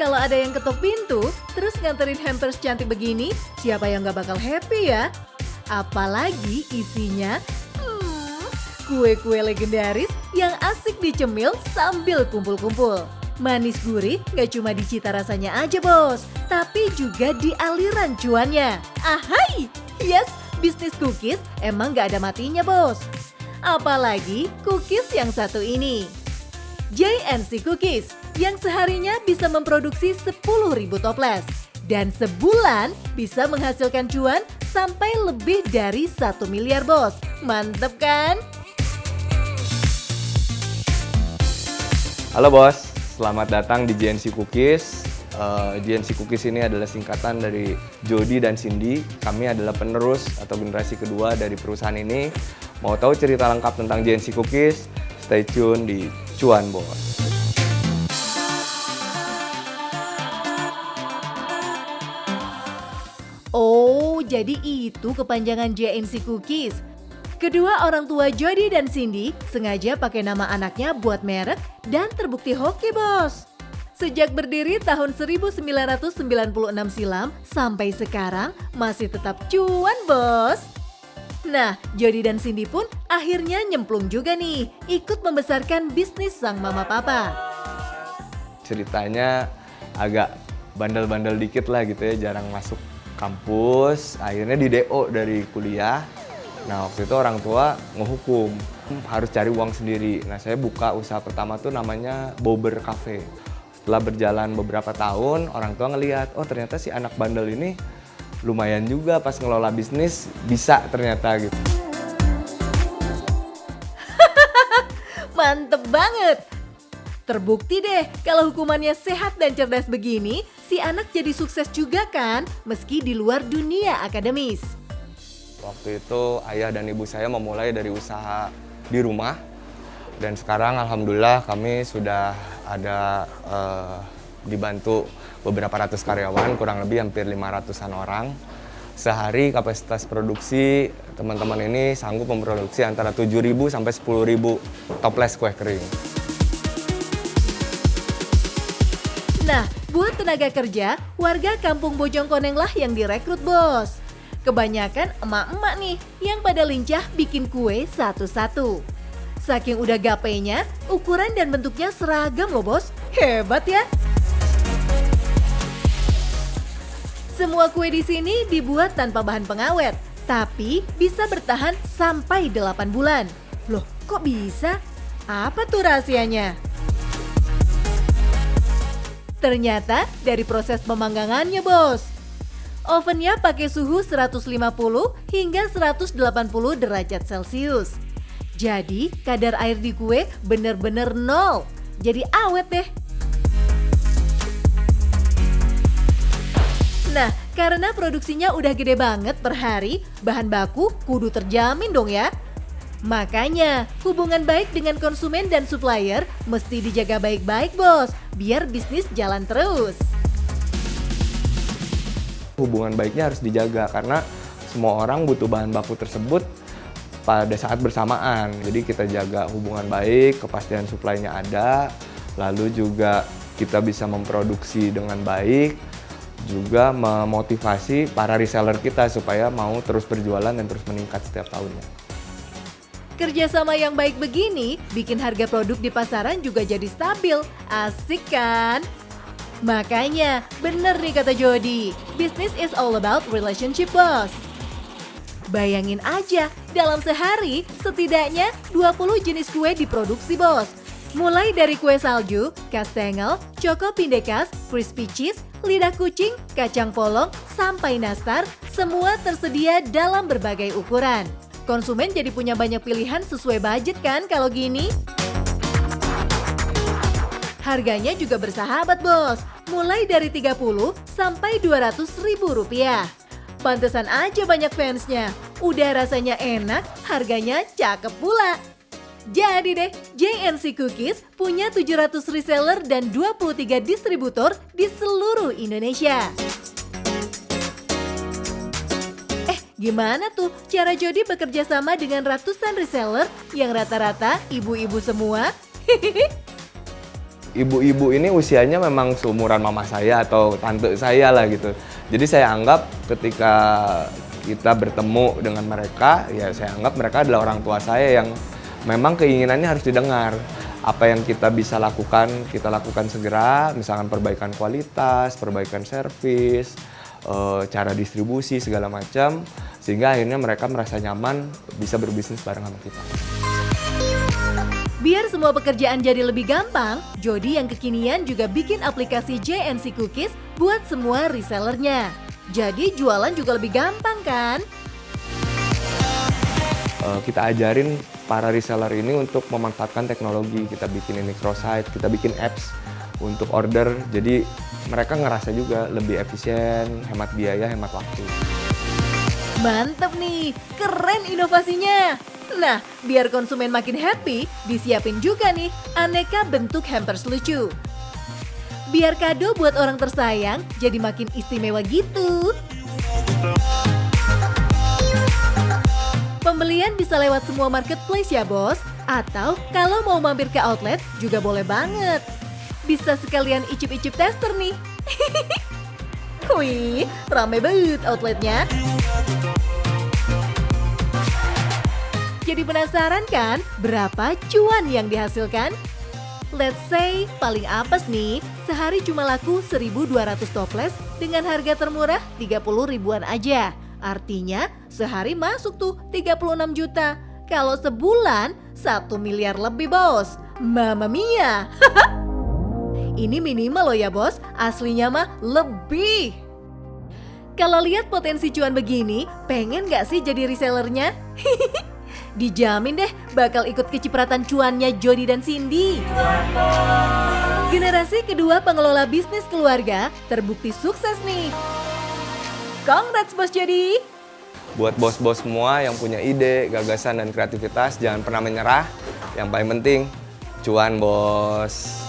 Kalau ada yang ketok pintu, terus nganterin hampers cantik begini, siapa yang gak bakal happy ya? Apalagi isinya, kue-kue legendaris yang asik dicemil sambil kumpul-kumpul. Manis gurih gak cuma di cita rasanya aja bos, tapi juga di aliran cuannya. Ahai! Yes, bisnis cookies emang gak ada matinya bos. Apalagi cookies yang satu ini. JNC Cookies yang seharinya bisa memproduksi 10.000 toples. Dan sebulan bisa menghasilkan cuan sampai lebih dari 1 miliar bos. Mantep kan? Halo bos, selamat datang di JNC Cookies. JNC Cookies ini adalah singkatan dari Jody dan Cindy. Kami adalah penerus atau generasi kedua dari perusahaan ini. Mau tahu cerita lengkap tentang JNC Cookies? Stay tune di Cuan Bos. Oh, jadi itu kepanjangan JNC Cookies. Kedua orang tua Jody dan Cindy sengaja pakai nama anaknya buat merek dan terbukti hoki bos. Sejak berdiri tahun 1996 silam sampai sekarang masih tetap cuan bos. Nah, Jody dan Cindy pun akhirnya nyemplung juga nih, ikut membesarkan bisnis sang mama papa. Ceritanya agak bandel-bandel dikit lah gitu ya, jarang masuk kampus, akhirnya di DO dari kuliah. Nah waktu itu orang tua ngehukum, harus cari uang sendiri. Nah saya buka usaha pertama tuh namanya Bobber Cafe. Setelah berjalan beberapa tahun, orang tua ngelihat, oh ternyata si anak bandel ini lumayan juga pas ngelola bisnis, bisa ternyata gitu. Mantep banget! Terbukti deh kalau hukumannya sehat dan cerdas begini, si anak jadi sukses juga kan, meski di luar dunia akademis. Waktu itu ayah dan ibu saya memulai dari usaha di rumah, dan sekarang alhamdulillah kami sudah ada dibantu beberapa ratus karyawan, kurang lebih hampir 500-an orang. Sehari kapasitas produksi teman-teman ini sanggup memproduksi antara 7.000 sampai 10.000 toples kue kering. Nah, buat tenaga kerja, warga Kampung Bojongkoneng lah yang direkrut bos. Kebanyakan emak-emak nih yang pada lincah bikin kue satu-satu. Saking udah gapenya, ukuran dan bentuknya seragam loh bos. Hebat ya! Semua kue di sini dibuat tanpa bahan pengawet, tapi bisa bertahan sampai 8 bulan. Loh, kok bisa? Apa tuh rahasianya? Ternyata dari proses pemanggangannya bos. Ovennya pakai suhu 150 hingga 180 derajat Celcius. Jadi kadar air di kue bener-bener nol. Jadi awet deh. Nah, karena produksinya udah gede banget per hari, bahan baku kudu terjamin dong ya. Makanya, hubungan baik dengan konsumen dan supplier mesti dijaga baik-baik bos, biar bisnis jalan terus. Hubungan baiknya harus dijaga karena semua orang butuh bahan baku tersebut pada saat bersamaan. Jadi kita jaga hubungan baik, kepastian suplainya ada, lalu juga kita bisa memproduksi dengan baik, juga memotivasi para reseller kita supaya mau terus berjualan dan terus meningkat setiap tahunnya. Kerjasama yang baik begini bikin harga produk di pasaran juga jadi stabil. Asik kan? Makanya bener nih kata Jody, business is all about relationship bos. Bayangin aja, dalam sehari setidaknya 20 jenis kue diproduksi bos. Mulai dari kue salju, kastengel, choco pindekas, crispy cheese, lidah kucing, kacang polong, sampai nastar, semua tersedia dalam berbagai ukuran. Konsumen jadi punya banyak pilihan sesuai budget kan kalau gini? Harganya juga bersahabat bos, mulai dari 30 sampai 200 ribu rupiah. Pantesan aja banyak fansnya, udah rasanya enak, harganya cakep pula. Jadi deh, JNC Cookies punya 700 reseller dan 23 distributor di seluruh Indonesia. Gimana tuh cara Jody bekerja sama dengan ratusan reseller yang rata-rata ibu-ibu semua? ibu-ibu ini usianya memang seumuran mama saya atau tante saya lah gitu. Jadi saya anggap ketika kita bertemu dengan mereka, ya saya anggap mereka adalah orang tua saya yang memang keinginannya harus didengar. Apa yang kita bisa lakukan, kita lakukan segera, misalkan perbaikan kualitas, perbaikan servis, cara distribusi, segala macam, sehingga akhirnya mereka merasa nyaman bisa berbisnis bareng sama kita. Biar semua pekerjaan jadi lebih gampang, Jody yang kekinian juga bikin aplikasi JNC Cookies buat semua resellernya. Jadi jualan juga lebih gampang kan? Kita ajarin para reseller ini untuk memanfaatkan teknologi. Kita bikin microsite, kita bikin apps untuk order. Jadi mereka ngerasa juga lebih efisien, hemat biaya, hemat waktu. Mantep nih, keren inovasinya. Nah, biar konsumen makin happy, disiapin juga nih aneka bentuk hampers lucu. Biar kado buat orang tersayang jadi makin istimewa gitu. Pembelian bisa lewat semua marketplace ya bos, atau kalau mau mampir ke outlet juga boleh banget. Bisa sekalian icip-icip tester nih. Wih, rame banget outletnya. Jadi penasaran kan berapa cuan yang dihasilkan? Let's say paling apes nih, sehari cuma laku 1.200 toples dengan harga termurah 30 ribuan aja. Artinya sehari masuk tuh 36 juta. Kalau sebulan 1 miliar lebih bos. Mamma mia. Ini minimal loh ya bos, aslinya mah lebih. Kalau lihat potensi cuan begini, pengen gak sih jadi resellernya? Dijamin deh bakal ikut kecipratan cuannya Jody dan Cindy. Generasi kedua pengelola bisnis keluarga terbukti sukses nih. Congrats Bos Jody. Buat bos-bos semua yang punya ide, gagasan, dan kreativitas, jangan pernah menyerah. Yang paling penting, cuan bos.